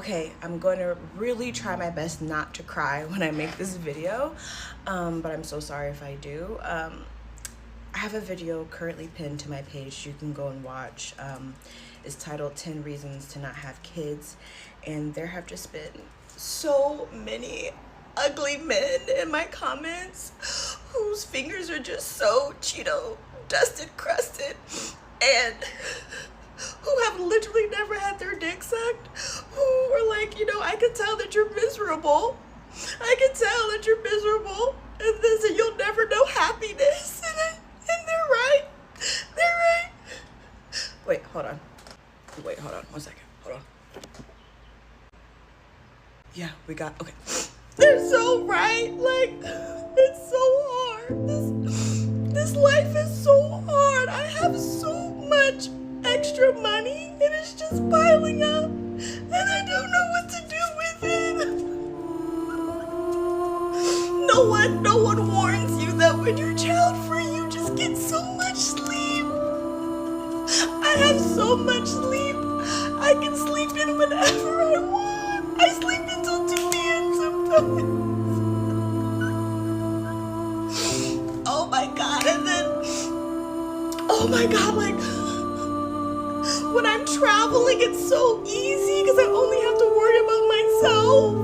Okay, I'm going to really try my best not to cry when I make this video, but I'm so sorry if I do. I have a video currently pinned to my page you can go and watch. It's titled 10 Reasons to Not Have Kids, and there have just been so many ugly men in my comments whose fingers are just so Cheeto dusted, crusted, and who have literally never had their dick sucked, who are like, I can tell that you're miserable. I can tell that you're miserable, and this, and you'll never know happiness. And they're right. They're right. Wait, hold on. 1 second. Hold on. Yeah, okay. They're so right. Like, it's so hard. This life is so hard. I have so much extra money and it's just piling up and I don't know what to do with it. No one warns you that when you're child-free you just get so much sleep. I have so much sleep. I can sleep in whenever I want. I sleep until 2 p.m. sometimes. Oh my god, and then like when I'm traveling, it's so easy because I only have to worry about myself.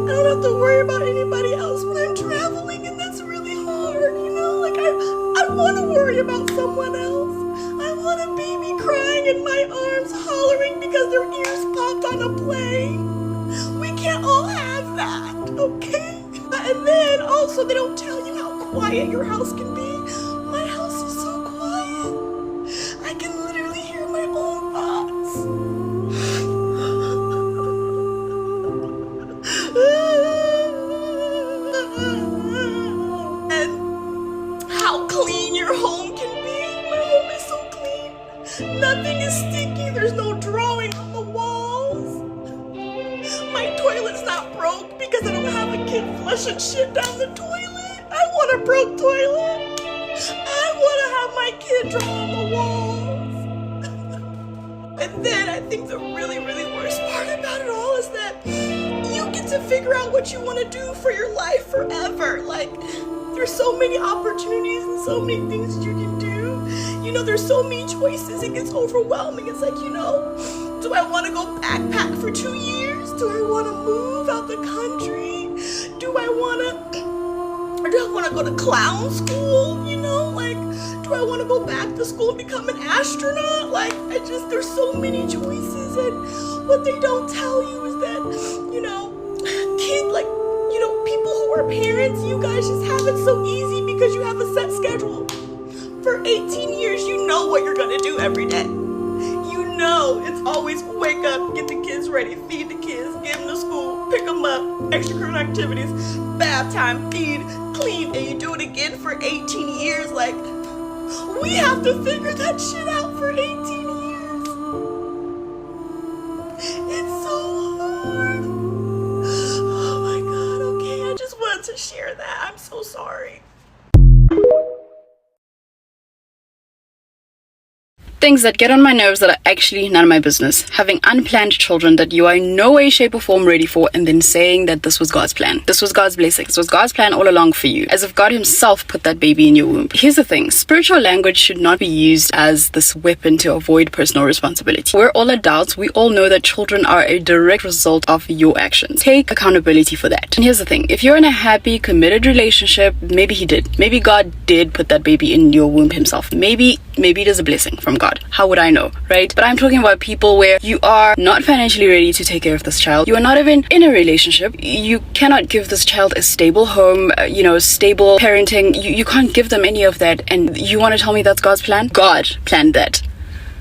I don't have to worry about anybody else when I'm traveling, and that's really hard, Like, I want to worry about someone else. I want a baby crying in my arms, hollering because their ears popped on a plane. We can't all have that, okay? And then also, they don't tell you how quiet your house can be. My house is so quiet. I can literally hear my own thoughts. And how clean your home can be. My home is so clean. Nothing is sticky. There's no drawing on the walls. My toilet's not broke because I don't have a kid flushing shit down the toilet. I want a broke toilet. I want to have my kid draw on the walls. And then I think the really, really worst part about it all is that you get to figure out what you want to do for your life forever. Like, there's so many opportunities and so many things you can do. There's so many choices. It gets overwhelming. It's like, do I want to go backpack for 2 years? Do I want to move out the country? Do I want to go to clown school? Do I want to go back to school and become an astronaut? There's so many choices, and what they don't tell you is that, people who are parents, you guys just have it so easy because you have a set schedule. For 18 years, you know what you're going to do every day. It's always wake up, get the kids ready, feed the kids, get them to school, pick them up, extracurricular activities, bath time, feed, clean, and you do it again for 18 years. Like, we have to figure that shit out for 18 years. It's so hard. Oh my god, okay, I just wanted to share that. I'm so sorry. Things that get on my nerves that are actually none of my business. Having unplanned children that you are in no way, shape or form ready for, and then saying that this was God's plan. This was God's blessing. This was God's plan all along for you. As if God himself put that baby in your womb. Here's the thing. Spiritual language should not be used as this weapon to avoid personal responsibility. We're all adults. We all know that children are a direct result of your actions. Take accountability for that. And here's the thing. If you're in a happy, committed relationship, maybe he did. Maybe God did put that baby in your womb himself. Maybe it is a blessing from God. How would I know, right? But I'm talking about people where you are not financially ready to take care of this child. You are not even in a relationship. You cannot give this child a stable home, stable parenting. You can't give them any of that. And you want to tell me that's God's plan? God planned that.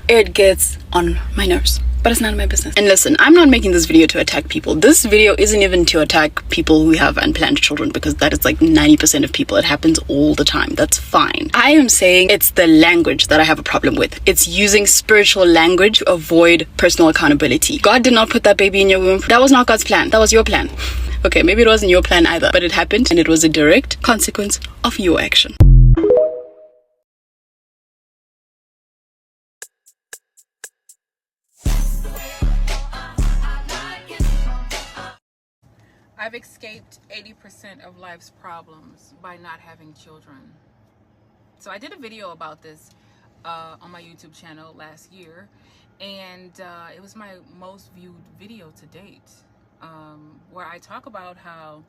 It gets on my nerves. But it's none of my business. And listen, I'm not making this video to attack people. This video isn't even to attack people who have unplanned children, because that is like 90% of people. It happens all the time. That's fine. I am saying it's the language that I have a problem with. It's using spiritual language to avoid personal accountability. God did not put that baby in your womb. That was not God's plan. That was your plan. Okay, maybe it wasn't your plan either, but it happened, and it was a direct consequence of your action. I've escaped 80% of life's problems by not having children. So I did a video about this on my YouTube channel last year, and it was my most viewed video to date, where I talk about how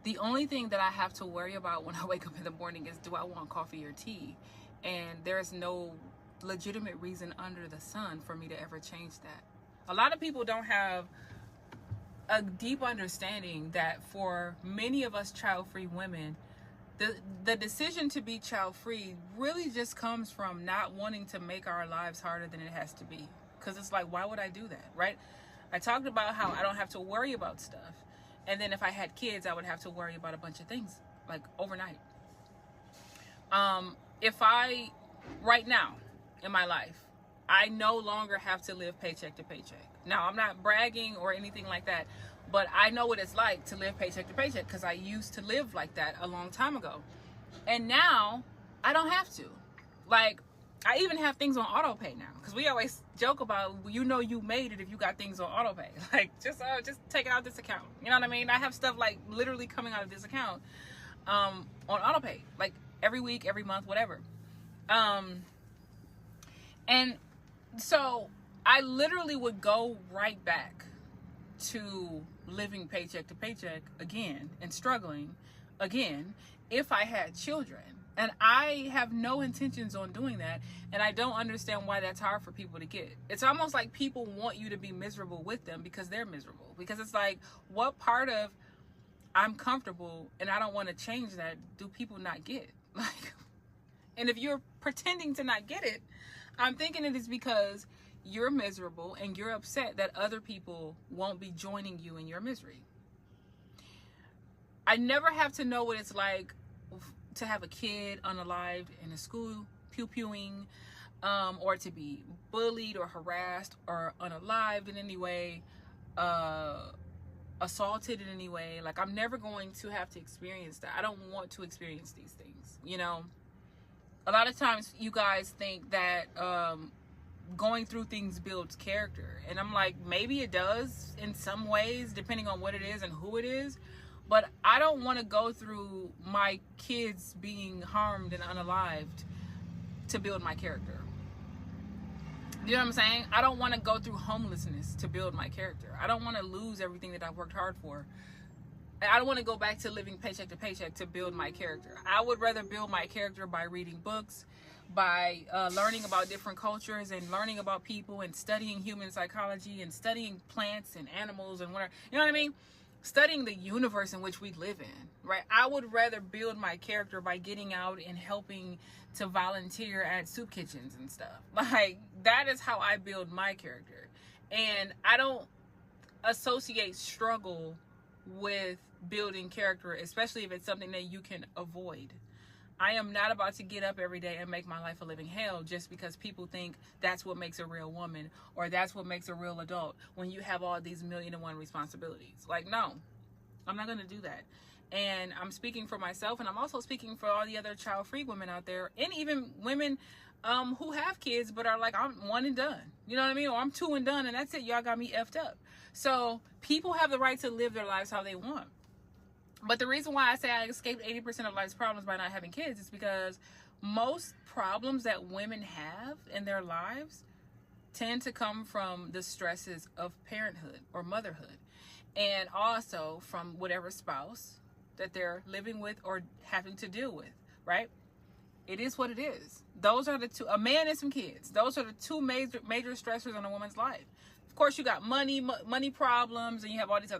the only thing that I have to worry about when I wake up in the morning is, do I want coffee or tea? And there's no legitimate reason under the sun for me to ever change that. A lot of people don't have a deep understanding that for many of us child-free women, the decision to be child-free really just comes from not wanting to make our lives harder than it has to be. Because it's like, why would I do that, right? I talked about how I don't have to worry about stuff. And then if I had kids, I would have to worry about a bunch of things, like overnight. Right now in my life, I no longer have to live paycheck to paycheck. Now, I'm not bragging or anything like that, but I know what it's like to live paycheck to paycheck because I used to live like that a long time ago. And now I don't have to. Like, I even have things on auto pay now, because we always joke about, you know, you made it if you got things on auto pay. Like, just take it out of this account. You know what I mean? I have stuff like literally coming out of this account on auto pay, like every week, every month, whatever. And so I literally would go right back to living paycheck to paycheck again and struggling again if I had children. And I have no intentions on doing that. And I don't understand why that's hard for people to get. It's almost like people want you to be miserable with them because they're miserable. Because it's like, what part of I'm comfortable and I don't want to change that do people not get? Like, and if you're pretending to not get it, I'm thinking it is because you're miserable and you're upset that other people won't be joining you in your misery. I never have to know what it's like to have a kid unalived in a school, pew-pewing, or to be bullied or harassed or unalived in any way, assaulted in any way. Like, I'm never going to have to experience that. I don't want to experience these things, you know? A lot of times you guys think that going through things builds character. And I'm like, maybe it does in some ways, depending on what it is and who it is. But I don't want to go through my kids being harmed and unalived to build my character. You know what I'm saying? I don't want to go through homelessness to build my character. I don't want to lose everything that I've worked hard for. I don't want to go back to living paycheck to paycheck to build my character. I would rather build my character by reading books, by learning about different cultures and learning about people and studying human psychology and studying plants and animals and whatever. You know what I mean? Studying the universe in which we live in, right? I would rather build my character by getting out and helping to volunteer at soup kitchens and stuff. Like, that is how I build my character. And I don't associate struggle with building character, especially if it's something that you can avoid. I am not about to get up every day and make my life a living hell just because people think that's what makes a real woman or that's what makes a real adult when you have all these 1,000,001 responsibilities. Like, no, I'm not going to do that. And I'm speaking for myself, and I'm also speaking for all the other child-free women out there, and even women who have kids but are like, I'm one and done. You know what I mean? Or I'm two and done, and that's it. Y'all got me effed up. So people have the right to live their lives how they want. But the reason why I say I escaped 80% of life's problems by not having kids is because most problems that women have in their lives tend to come from the stresses of parenthood or motherhood, and also from whatever spouse that they're living with or having to deal with, right? It is what it is. Those are the two, a man and some kids. Those are the two major stressors in a woman's life. Of course, you got money problems, and you have all these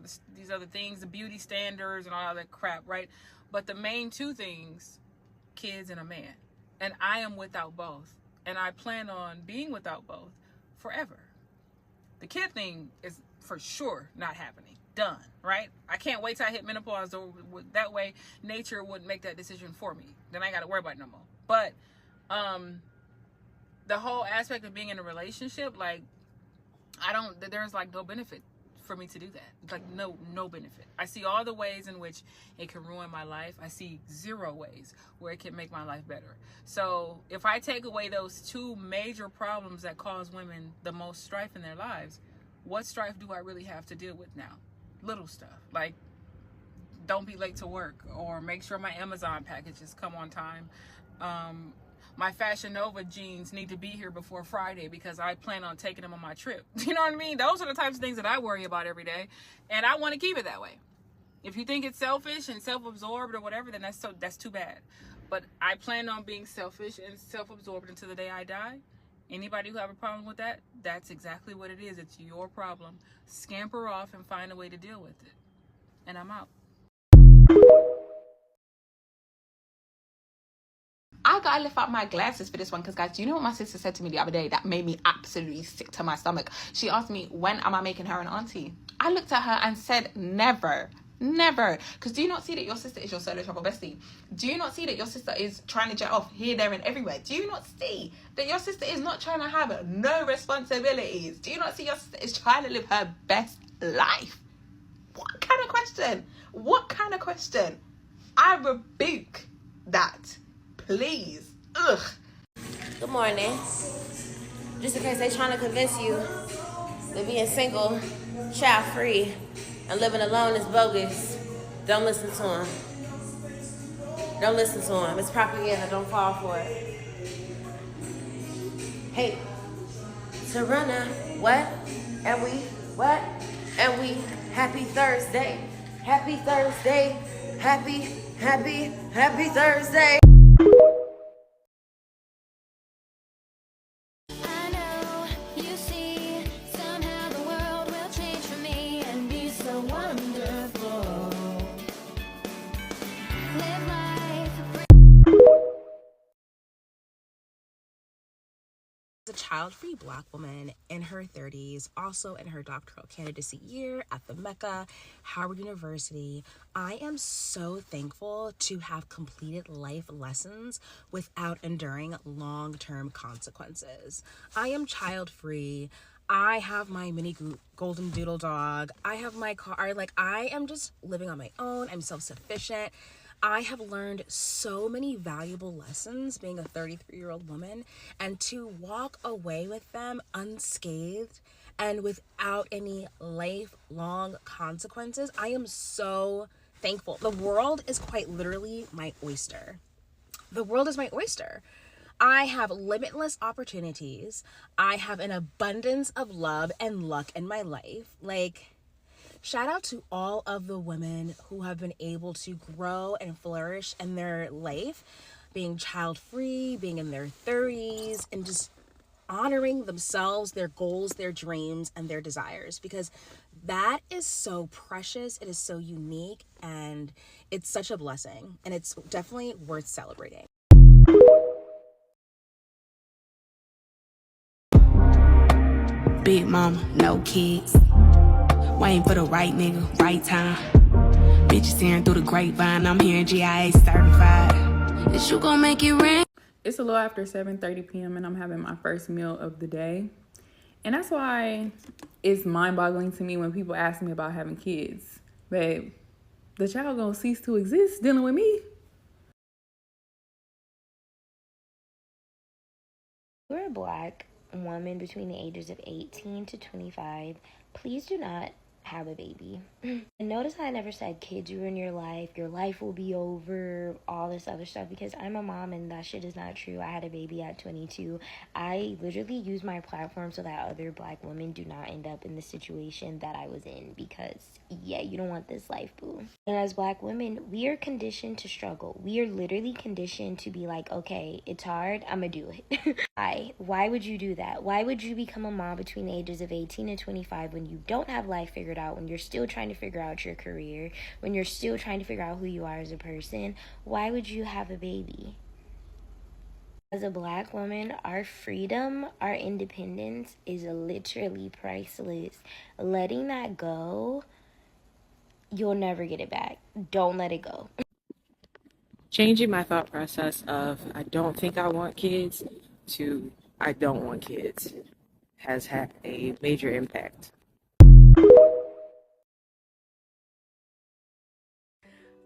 other things, the beauty standards and all that crap, right? But the main two things, kids and a man. And I am without both. And I plan on being without both forever. The kid thing is for sure not happening. Done, right? I can't wait till I hit menopause. That way, nature would make that decision for me. Then I got to worry about it no more. But the whole aspect of being in a relationship, like, there's like no benefit for me to do that. Like, no benefit. I see all the ways in which it can ruin my life. I see 0 ways where it can make my life better. So if I take away those two major problems that cause women the most strife in their lives, what strife do I really have to deal with now? Little stuff. Like, don't be late to work, or make sure my Amazon packages come on time. My Fashion Nova jeans need to be here before Friday because I plan on taking them on my trip. You know what I mean? Those are the types of things that I worry about every day, and I want to keep it that way. If you think it's selfish and self-absorbed or whatever, then that's too bad. But I plan on being selfish and self-absorbed until the day I die. Anybody who have a problem with that, that's exactly what it is. It's your problem. Scamper off and find a way to deal with it. And I'm out. I gotta lift up my glasses for this one because, guys, do you know what my sister said to me the other day that made me absolutely sick to my stomach? She asked me, when am I making her an auntie? I looked at her and said, never. Never. Because do you not see that your sister is your solo travel bestie? Do you not see that your sister is trying to jet off here, there, and everywhere? Do you not see that your sister is not trying to have no responsibilities? Do you not see your sister is trying to live her best life? What kind of question? What kind of question? I rebuke that. Please. Ugh. Good morning. Just in case they trying to convince you that being single, child-free, and living alone is bogus, don't listen to them. Don't listen to them. It's propaganda. Don't fall for it. Hey, Serena, what? And we, what? And we, happy Thursday. Happy Thursday. Happy Thursday. A child-free Black woman in her 30s, also in her doctoral candidacy year at the Mecca, Howard University. I am so thankful to have completed life lessons without enduring long-term consequences. I am child-free. I have my mini golden doodle dog. I have my car. Like, I am just living on my own. I'm self-sufficient. I have learned so many valuable lessons being a 33-year-old woman, and to walk away with them unscathed and without any lifelong consequences, I am so thankful. The world is quite literally my oyster. The world is my oyster. I have limitless opportunities. I have an abundance of love and luck in my life. Like, shout out to all of the women who have been able to grow and flourish in their life, being child-free, being in their 30s, and just honoring themselves, their goals, their dreams, and their desires, because that is so precious. It is so unique, and it's such a blessing, and it's definitely worth celebrating. Big mama, no kids. Waiting for the right nigga, right time. Bitches hearing through the grapevine. I'm hearing GIA certified. Is you gonna make it rain? It's a little after 7:30 p.m. and I'm having my first meal of the day. And that's why it's mind-boggling to me when people ask me about having kids. Babe, the child gonna cease to exist dealing with me? You're a Black woman between the ages of 18 to 25. Please do not have a baby. And notice I never said kids ruin your life will be over, all this other stuff, because I'm a mom and that shit is not true. I had a baby at 22. I literally use my platform so that other Black women do not end up in the situation that I was in, because yeah, you don't want this life, boo. And as Black women, we are conditioned to struggle. We are literally conditioned to be like, okay, it's hard, I'm gonna do it. Why would you do that? Why would you become a mom between the ages of 18 and 25 when you don't have life figured out, when you're still trying to figure out your career, when you're still trying to figure out who you are as a person? Why would you have a baby? As a Black woman, our freedom, our independence is literally priceless. Letting that go, you'll never get it back. Don't let it go. Changing my thought process of I don't think I want kids to I don't want kids has had a major impact.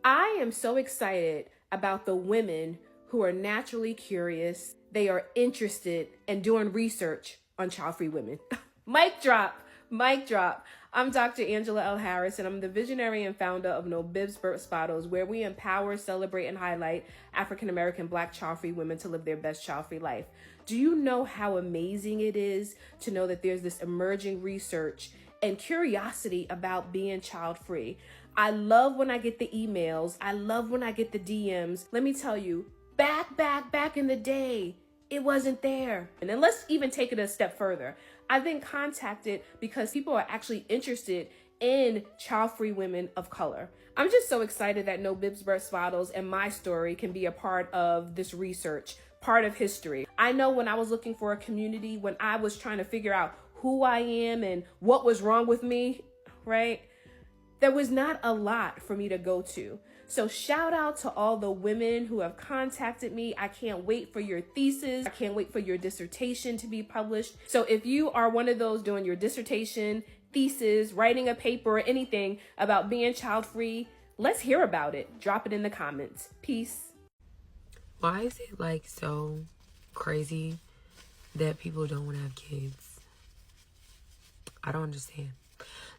I am so excited about the women who are naturally curious. They are interested in doing research on child-free women. Mic drop, mic drop. I'm Dr. Angela L. Harris, and I'm the visionary and founder of No Bibs, Burps, Bottles, where we empower, celebrate, and highlight African-American Black child-free women to live their best child-free life. Do you know how amazing it is to know that there's this emerging research and curiosity about being child-free? I love when I get the emails. I love when I get the DMs. Let me tell you, back in the day, it wasn't there. And then let's even take it a step further. I've been contacted because people are actually interested in child-free women of color. I'm just so excited that No Bibs, Burps, Bottles and my story can be a part of this research, part of history. I know when I was looking for a community, when I was trying to figure out who I am and what was wrong with me, right? There was not a lot for me to go to. So shout out to all the women who have contacted me. I can't wait for your thesis. I can't wait for your dissertation to be published. So if you are one of those doing your dissertation, thesis, writing a paper or anything about being child-free, let's hear about it. Drop it in the comments. Peace. Why is it like so crazy that people don't want to have kids? I don't understand.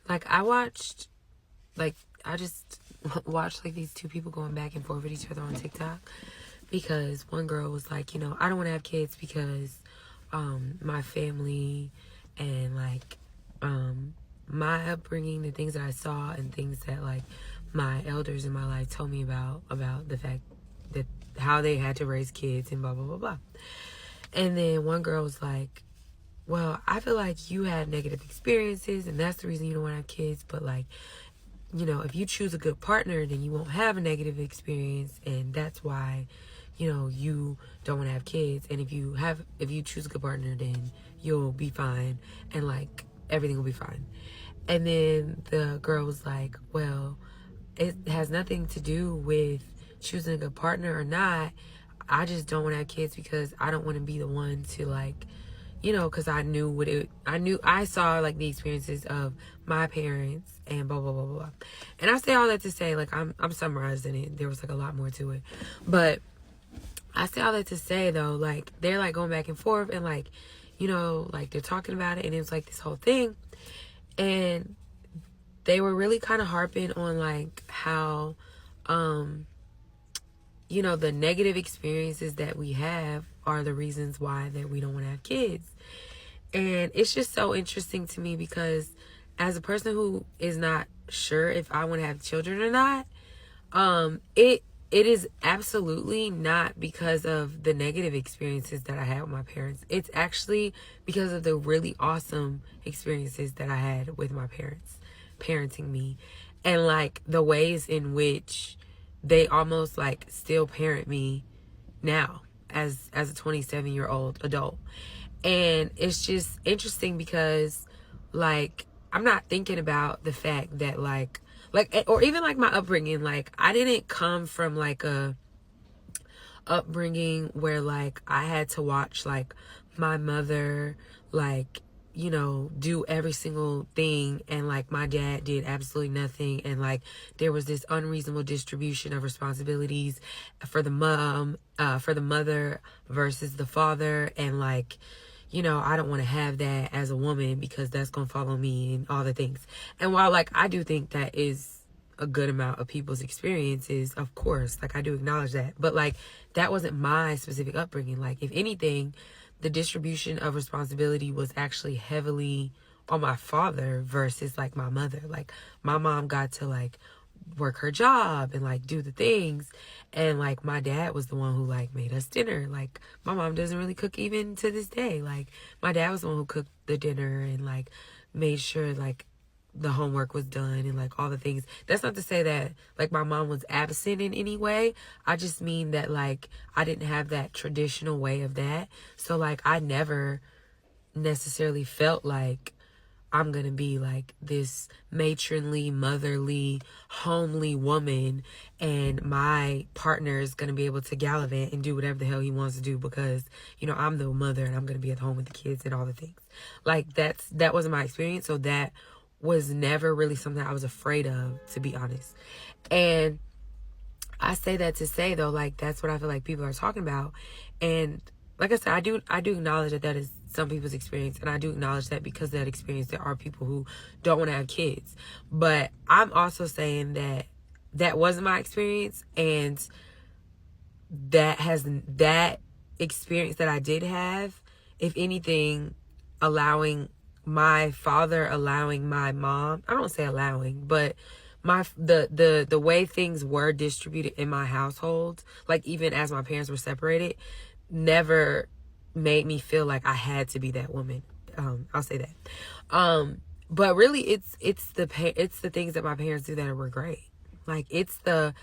Like I just watched like these two people going back and forth with each other on TikTok, because one girl was like, you know, I don't want to have kids because my family and like my upbringing, the things that I saw and things that like my elders in my life told me about the fact that how they had to raise kids and blah blah blah blah. And then one girl was like, well, I feel like you had negative experiences and that's the reason you don't want to have kids, but like, you know, if you choose a good partner, then you won't have a negative experience, and that's why, you know, you don't want to have kids. And if you choose a good partner, then you'll be fine, and like everything will be fine. And then the girl was like, well, it has nothing to do with choosing a good partner or not. I just don't want to have kids because I don't want to be the one to like, you know, because I saw like the experiences of my parents and blah blah blah blah. And I say all that to say, like, I'm summarizing it. There was like a lot more to it, but I say all that to say though, like they're like going back and forth and like, you know, like they're talking about it, and it was like this whole thing, and they were really kind of harping on like how you know, the negative experiences that we have are the reasons why that we don't want to have kids. And it's just so interesting to me because as a person who is not sure if I want to have children or not, it is absolutely not because of the negative experiences that I had with my parents. It's actually because of the really awesome experiences that I had with my parents parenting me, and like the ways in which they almost like still parent me now as a 27-year-old adult. And it's just interesting because like I'm not thinking about the fact that like or even like my upbringing, like I didn't come from like a upbringing where like I had to watch like my mother like, you know, do every single thing, and like my dad did absolutely nothing, and like there was this unreasonable distribution of responsibilities for the mother versus the father. And like, you know, I don't want to have that as a woman because that's gonna follow me and all the things. And while like I do think that is a good amount of people's experiences, of course, like I do acknowledge that, but like that wasn't my specific upbringing. Like if anything, the distribution of responsibility was actually heavily on my father versus like my mother. Like my mom got to like work her job and like do the things, and like my dad was the one who like made us dinner. Like my mom doesn't really cook even to this day. Like my dad was the one who cooked the dinner and like made sure like the homework was done and like all the things. That's not to say that like my mom was absent in any way. I just mean that like I didn't have that traditional way of that. So like I never necessarily felt like I'm gonna be like this matronly, motherly, homely woman, and my partner is gonna be able to gallivant and do whatever the hell he wants to do because, you know, I'm the mother and I'm gonna be at home with the kids and all the things. Like that wasn't my experience. So that was never really something I was afraid of, to be honest. And I say that to say though, like that's what I feel like people are talking about. And like I said, I do acknowledge that is some people's experience, and I do acknowledge that because of that experience, there are people who don't want to have kids. But I'm also saying that that wasn't my experience, and that experience that I did have, if anything, allowing my mom, I don't say allowing, but the way things were distributed in my household, like even as my parents were separated, never made me feel like I had to be that woman. I'll say that. But really it's the things that my parents do that were great. Like it's the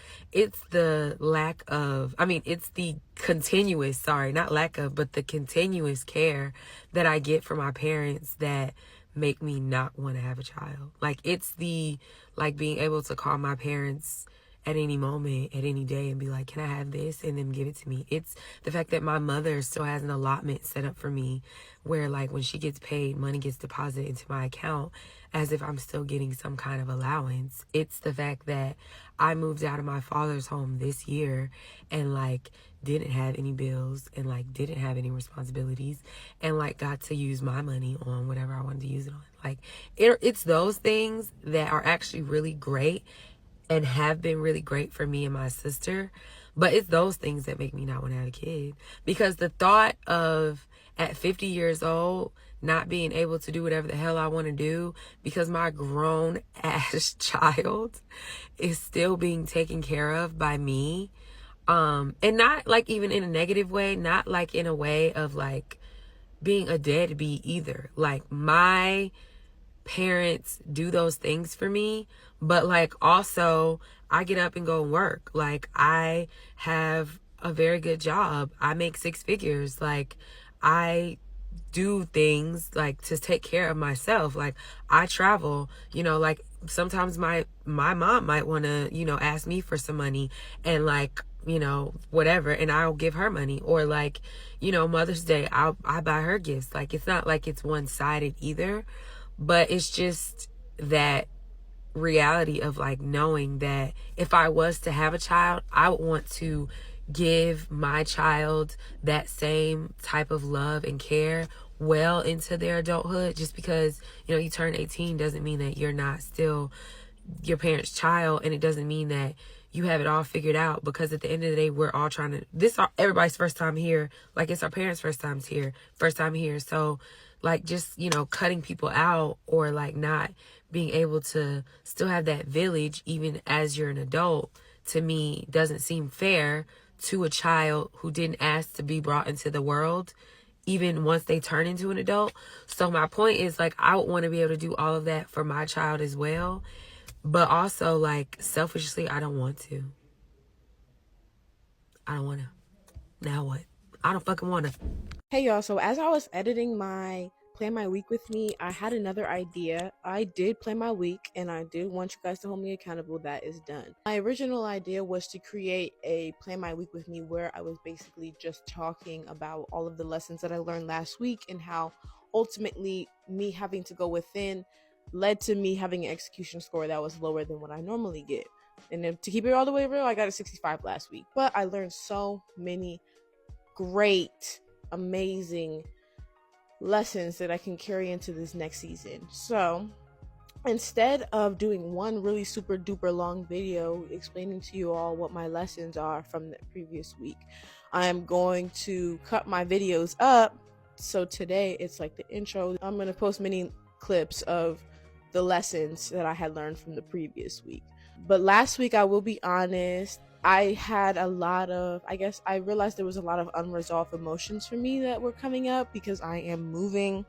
lack of, it's the continuous, not lack of, but the continuous care that I get from my parents that make me not want to have a child. Like it's the, like being able to call my parents at any moment, at any day, and be like, can I have this? And then give it to me. It's the fact that my mother still has an allotment set up for me where, like, when she gets paid, money gets deposited into my account as if I'm still getting some kind of allowance. It's the fact that I moved out of my father's home this year and, like, didn't have any bills and, like, didn't have any responsibilities and, like, got to use my money on whatever I wanted to use it on. Like, it's those things that are actually really great and have been really great for me and my sister. But it's those things that make me not want to have a kid. Because the thought of, at 50 years old, not being able to do whatever the hell I want to do because my grown ass child is still being taken care of by me. And not like even in a negative way, not like in a way of like being a deadbeat either. Like my parents do those things for me, but like also I get up and go and work. Like I have a very good job. I make 6 figures. Like I do things like to take care of myself. Like I travel, like sometimes my mom might want to, ask me for some money and like, whatever, and I'll give her money. Or like, Mother's Day, I buy her gifts. Like it's not like it's one-sided either. But it's just that reality of like knowing that if I was to have a child, I would want to give my child that same type of love and care well into their adulthood. Just because, you turn 18 doesn't mean that you're not still your parents' child, and it doesn't mean that you have it all figured out, because at the end of the day, we're all trying to, this is everybody's first time here. Like it's our parents' first time here. So like just, cutting people out or like not being able to still have that village even as you're an adult, to me doesn't seem fair to a child who didn't ask to be brought into the world even once they turn into an adult. So my point is like I would want to be able to do all of that for my child as well. But also like selfishly, I don't want to. Now what? I don't fucking want to. Hey y'all, so as I was editing my Plan My Week with me, I had another idea. I did plan my week and I did want you guys to hold me accountable. That is done. My original idea was to create a Plan My Week with me where I was basically just talking about all of the lessons that I learned last week and how ultimately me having to go within led to me having an execution score that was lower than what I normally get. And then to keep it all the way real, I got a 65 last week. But I learned so many great, amazing lessons that I can carry into this next season. So instead of doing one really super duper long video explaining to you all what my lessons are from the previous week, I'm going to cut my videos up. So today it's like the intro. I'm going to post many clips of the lessons that I had learned from the previous week. But last week, I will be honest, I had a lot of, I realized there was a lot of unresolved emotions for me that were coming up because I am moving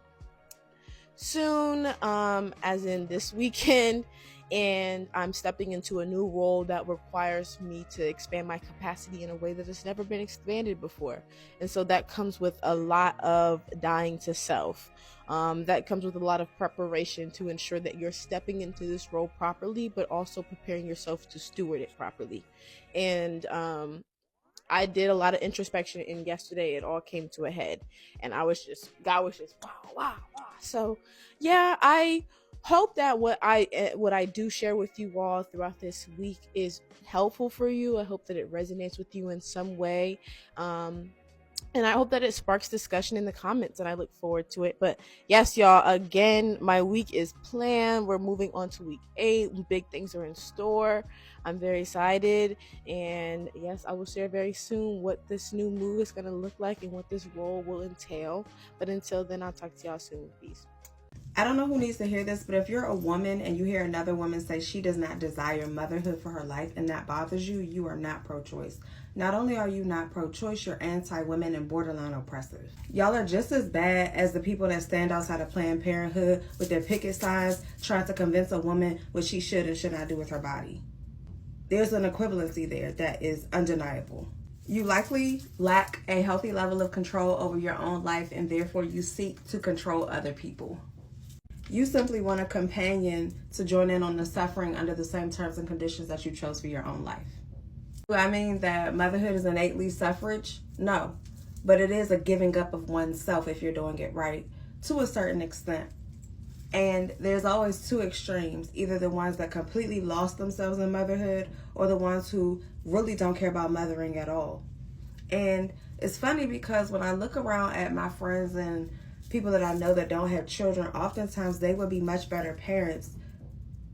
soon, as in this weekend, and I'm stepping into a new role that requires me to expand my capacity in a way that has never been expanded before. And so that comes with a lot of dying to self. That comes with a lot of preparation to ensure that you're stepping into this role properly, but also preparing yourself to steward it properly. And I did a lot of introspection, and yesterday it all came to a head, and God was just wow. So yeah, I hope that what I do share with you all throughout this week is helpful for you. I hope that it resonates with you in some way. And I hope that it sparks discussion in the comments, and I look forward to it. But yes, y'all, again, my week is planned. We're moving on to week 8. Big things are in store. I'm very excited. And yes, I will share very soon what this new move is going to look like and what this role will entail. But until then, I'll talk to y'all soon. Peace. I don't know who needs to hear this, but if you're a woman and you hear another woman say she does not desire motherhood for her life and that bothers you, you are not pro-choice. Not only are you not pro-choice, you're anti-women and borderline oppressive. Y'all are just as bad as the people that stand outside of Planned Parenthood with their picket signs trying to convince a woman what she should and should not do with her body. There's an equivalency there that is undeniable. You likely lack a healthy level of control over your own life, and therefore you seek to control other people. You simply want a companion to join in on the suffering under the same terms and conditions that you chose for your own life. Do I mean that motherhood is innately suffrage? No, but it is a giving up of oneself if you're doing it right to a certain extent. And there's always two extremes, either the ones that completely lost themselves in motherhood or the ones who really don't care about mothering at all. And it's funny because when I look around at my friends and people that I know that don't have children, oftentimes they would be much better parents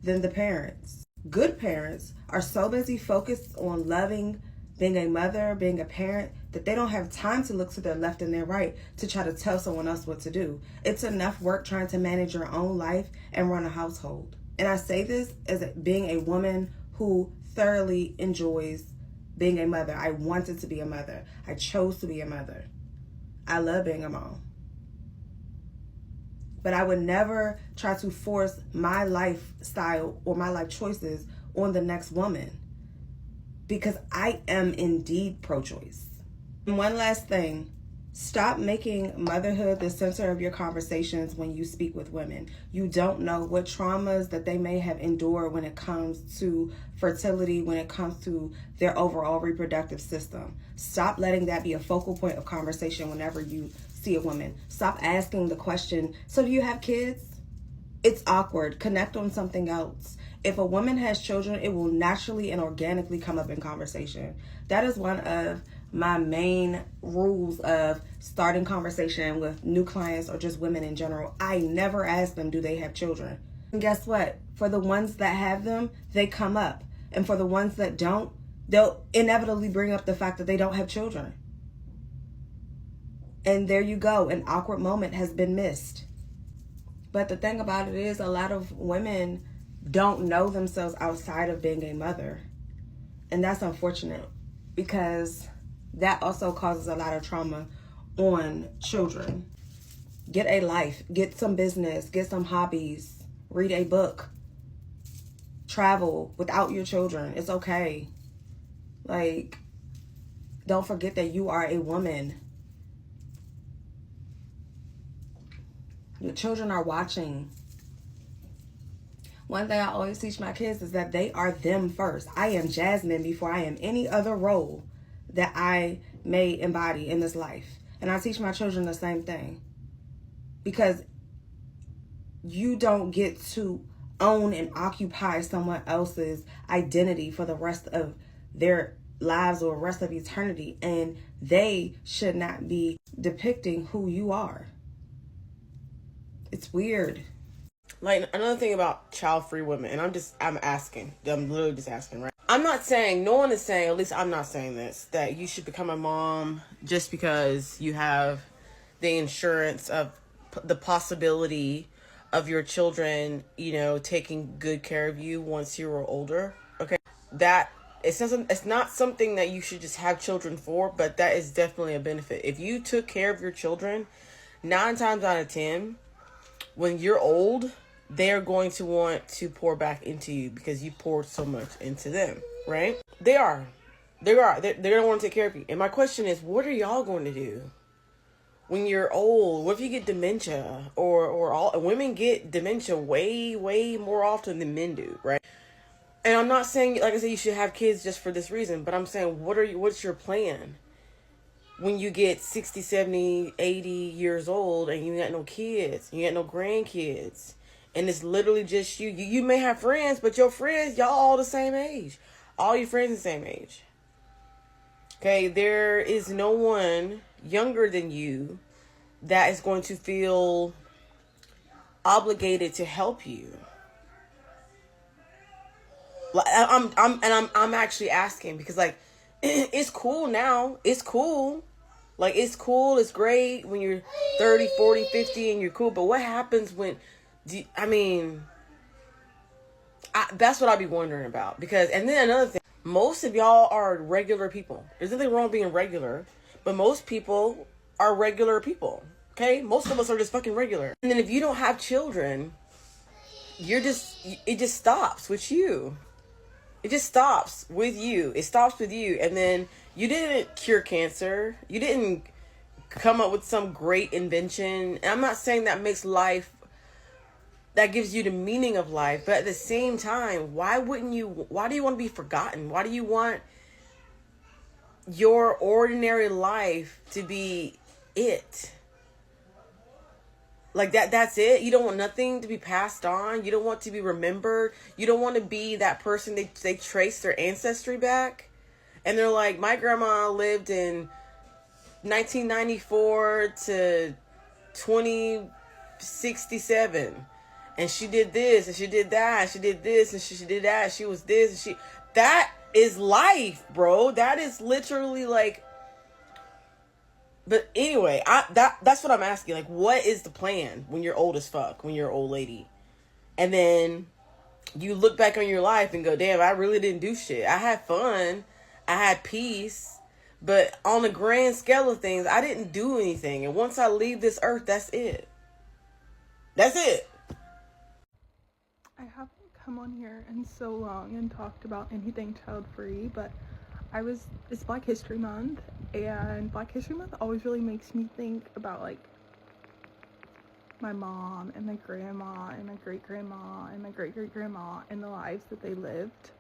than the parents. Good parents are so busy focused on loving, being a mother, being a parent, that they don't have time to look to their left and their right to try to tell someone else what to do. It's enough work trying to manage your own life and run a household. And I say this as being a woman who thoroughly enjoys being a mother. I wanted to be a mother. I chose to be a mother. I love being a mom. But I would never try to force my lifestyle or my life choices on the next woman, because I am indeed pro-choice. And one last thing, stop making motherhood the center of your conversations when you speak with women. You don't know what traumas that they may have endured when it comes to fertility, when it comes to their overall reproductive system. Stop letting that be a focal point of conversation whenever you see a woman. Stop asking the question, so do you have kids? It's awkward. Connect on something else. If a woman has children, it will naturally and organically come up in conversation. That is one of my main rules of starting conversation with new clients or just women in general. I never ask them, do they have children? And guess what? For the ones that have them, they come up. And for the ones that don't, they'll inevitably bring up the fact that they don't have children. And there you go, an awkward moment has been missed. But the thing about it is, a lot of women don't know themselves outside of being a mother. And that's unfortunate, because that also causes a lot of trauma on children. Get a life, get some business, get some hobbies, read a book, travel without your children. It's okay. Like, don't forget that you are a woman. Your children are watching. One thing I always teach my kids is that they are them first. I am Jasmine before I am any other role that I may embody in this life. And I teach my children the same thing. Because you don't get to own and occupy someone else's identity for the rest of their lives or rest of eternity. And they should not be depicting who you are. It's weird. Like, another thing about child-free women, and I'm literally just asking, right? I'm not saying, no one is saying, at least I'm not saying this, that you should become a mom just because you have the insurance of the possibility of your children, taking good care of you once you're older. Okay. It's not something that you should just have children for, but that is definitely a benefit. If you took care of your children, 9 times out of 10, when you're old, they're going to want to pour back into you because you poured so much into them, right? They're going to want to take care of you. And my question is, what are y'all going to do when you're old? What if you get dementia? Or all women get dementia way, way more often than men do, right? And I'm not saying, like I said, you should have kids just for this reason, but I'm saying, what's your plan? When you get 60, 70, 80 years old and you got no kids, you got no grandkids, and it's literally just you. You may have friends, but your friends, y'all all the same age. All your friends the same age. Okay, there is no one younger than you that is going to feel obligated to help you. Like I'm actually asking because like it's cool now. It's cool. Like it's cool. It's great when you're 30, 40, 50 and you're cool. But what happens when that's what I'd be wondering about. Because, and then another thing, most of y'all are regular people. There's nothing wrong being regular, but most people are regular people. Okay? Most of us are just fucking regular. And then if you don't have children, it just stops with you. It just stops with you. It stops with you. And then you didn't cure cancer. You didn't come up with some great invention. And I'm not saying that makes life, that gives you the meaning of life. But at the same time, why do you want to be forgotten? Why do you want your ordinary life to be it? Like that's it. You don't want nothing to be passed on. You don't want to be remembered. You don't want to be that person they trace their ancestry back. And they're like, my grandma lived in 1994 to 2067. And she did this and she did that. And she did this and she did that. She was this and that is life, bro. That is literally like. But anyway, that's what I'm asking. Like, what is the plan when you're old as fuck, when you're an old lady? And then you look back on your life and go, damn, I really didn't do shit. I had fun. I had peace. But on the grand scale of things, I didn't do anything. And once I leave this earth, that's it. That's it. I haven't come on here in so long and talked about anything child-free, but it's Black History Month, and Black History Month always really makes me think about like my mom and my grandma and my great-grandma and my great-great-grandma and the lives that they lived.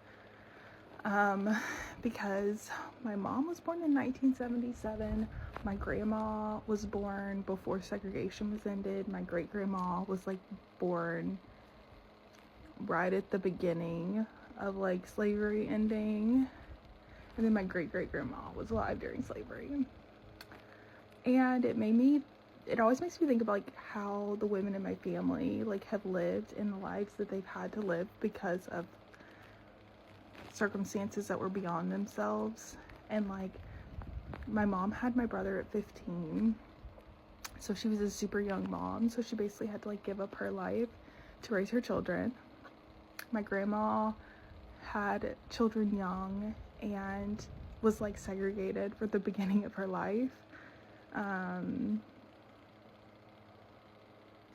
Because my mom was born in 1977, my grandma was born before segregation was ended, my great-grandma was like born right at the beginning of like slavery ending. And then my great-great-grandma was alive during slavery. And it always makes me think about like how the women in my family like have lived in the lives that they've had to live because of circumstances that were beyond themselves. And like my mom had my brother at 15. So she was a super young mom. So she basically had to like give up her life to raise her children. My grandma had children young and was like segregated for the beginning of her life.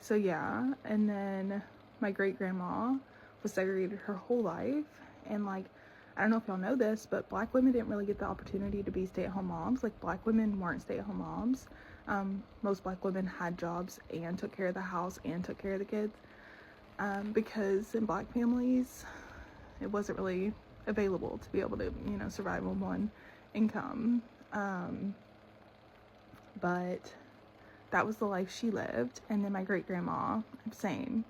So yeah, and then my great-grandma was segregated her whole life. And like, I don't know if y'all know this, but Black women didn't really get the opportunity to be stay-at-home moms. Like, Black women weren't stay-at-home moms. Most Black women had jobs and took care of the house and took care of the kids. Because in Black families, it wasn't really available to be able to, survive on one income. But that was the life she lived. And then my great-grandma, same.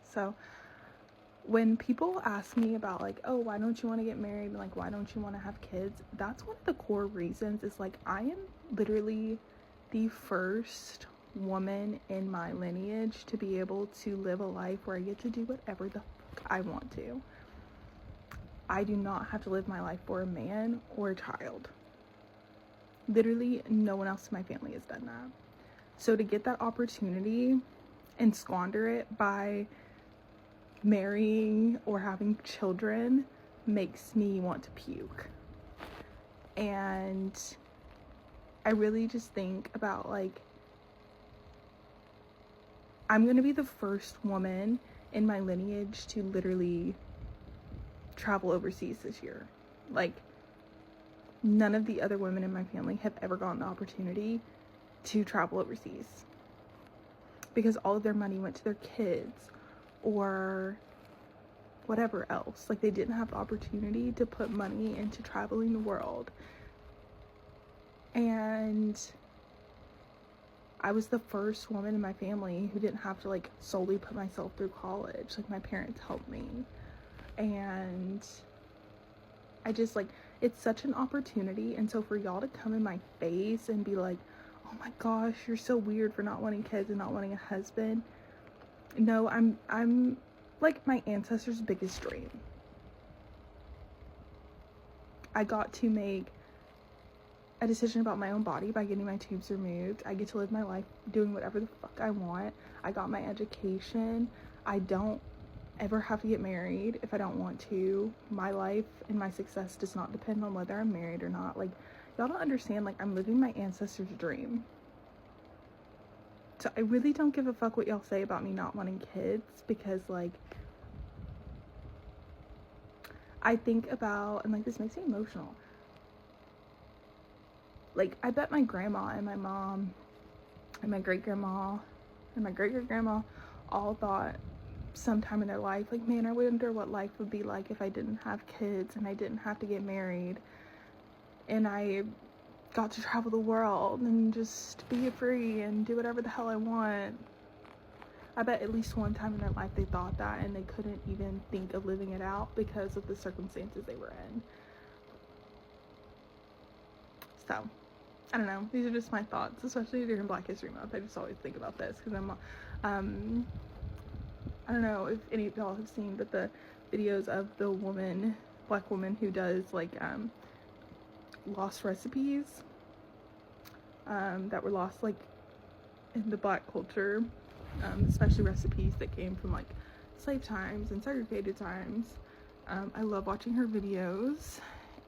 So when people ask me about like, oh, why don't you want to get married? And like, why don't you want to have kids? That's one of the core reasons. Is like, I am literally the first woman in my lineage to be able to live a life where I get to do whatever the fuck I want to. I do not have to live my life for a man or a child. Literally, no one else in my family has done that. So to get that opportunity and squander it by marrying or having children makes me want to puke. And I really just think about like, I'm gonna be the first woman in my lineage to literally travel overseas this year. Like, none of the other women in my family have ever gotten the opportunity to travel overseas because all of their money went to their kids or whatever else. Like, they didn't have the opportunity to put money into traveling the world. And I was the first woman in my family who didn't have to like solely put myself through college. Like, my parents helped me. And I just like, it's such an opportunity. And so for y'all to come in my face and be like, oh my gosh, you're so weird for not wanting kids and not wanting a husband. No, I'm like my ancestors' biggest dream. I got to make a decision about my own body by getting my tubes removed. I get to live my life doing whatever the fuck I want. I got my education. I don't ever have to get married if I don't want to. My life and my success does not depend on whether I'm married or not. Like, y'all don't understand, like, I'm living my ancestors' dream. So I really don't give a fuck what y'all say about me not wanting kids, because, like, I think about, and like, this makes me emotional. Like, I bet my grandma and my mom and my great-grandma and my great-great-grandma all thought sometime in their life, like, man, I wonder what life would be like if I didn't have kids and I didn't have to get married and I got to travel the world and just be free and do whatever the hell I want. I bet at least one time in their life they thought that, and they couldn't even think of living it out because of the circumstances they were in. So, I don't know. These are just my thoughts, especially during Black History Month. I just always think about this because I'm, I don't know if any of y'all have seen, but the videos of the Black woman who does, like, lost recipes that were lost, like, in the Black culture, especially recipes that came from, like, slave times and segregated times. I love watching her videos,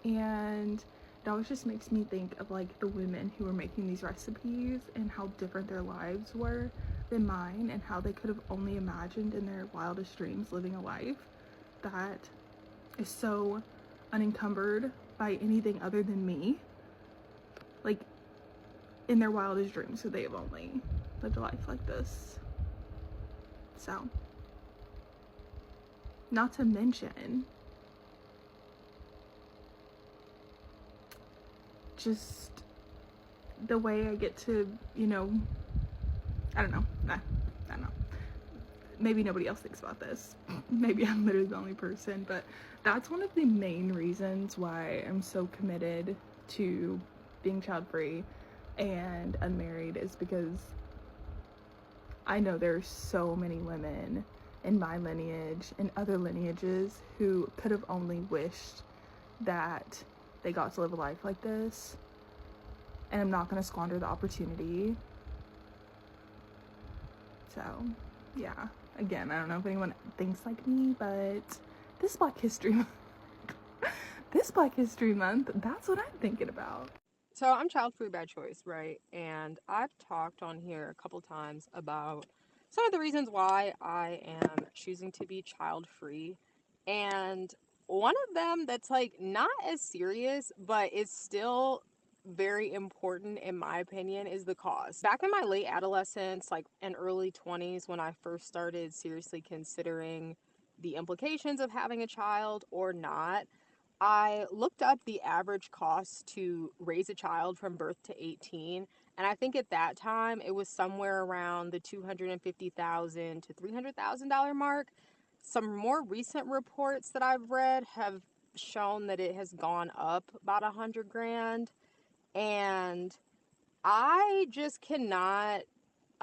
and it always just makes me think of, like, the women who were making these recipes and how different their lives were than mine, and how they could have only imagined in their wildest dreams living a life that is so unencumbered by anything other than me. Like, in their wildest dreams, so they have only lived a life like this. So, not to mention just the way I get to, you know, I don't know. Maybe nobody else thinks about this. Maybe I'm literally the only person, but that's one of the main reasons why I'm so committed to being child-free and unmarried, is because I know there's so many women in my lineage and other lineages who could have only wished that they got to live a life like this, and I'm not going to squander the opportunity. So, yeah. Again, I don't know if anyone thinks like me, but this Black History Month, that's what I'm thinking about. So I'm child free by choice, right? And I've talked on here a couple times about some of the reasons why I am choosing to be child free. And one of them that's, like, not as serious, but is still very important in my opinion, is the cost. Back in my late adolescence, like, and early 20s, when I first started seriously considering the implications of having a child or not, I looked up the average cost to raise a child from birth to 18, and I think at that time it was somewhere around the $250,000 to $300,000 mark. Some more recent reports that I've read have shown that it has gone up about $100,000, and I just cannot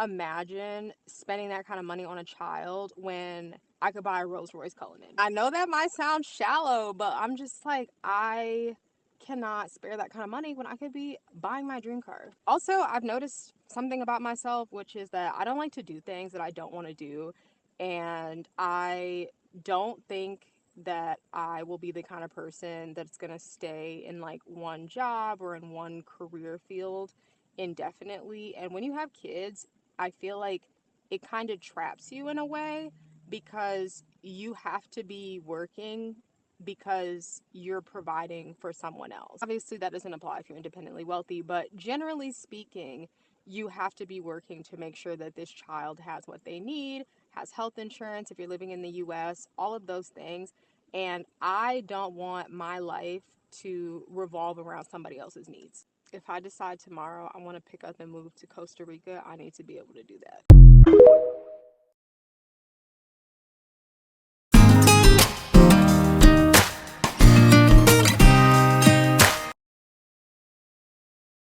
imagine spending that kind of money on a child when I could buy a Rolls Royce Cullinan. I know that might sound shallow, but I'm just like, I cannot spare that kind of money when I could be buying my dream car. Also, I've noticed something about myself, which is that I don't like to do things that I don't want to do, and I don't think that I will be the kind of person that's going to stay in, like, one job or in one career field indefinitely. And when you have kids, I feel like it kind of traps you in a way, because you have to be working because you're providing for someone else. Obviously, that doesn't apply if you're independently wealthy, but generally speaking, you have to be working to make sure that this child has what they need, has health insurance if you're living in the US, all of those things. And I don't want my life to revolve around somebody else's needs. If I decide tomorrow I want to pick up and move to Costa Rica, I need to be able to do that.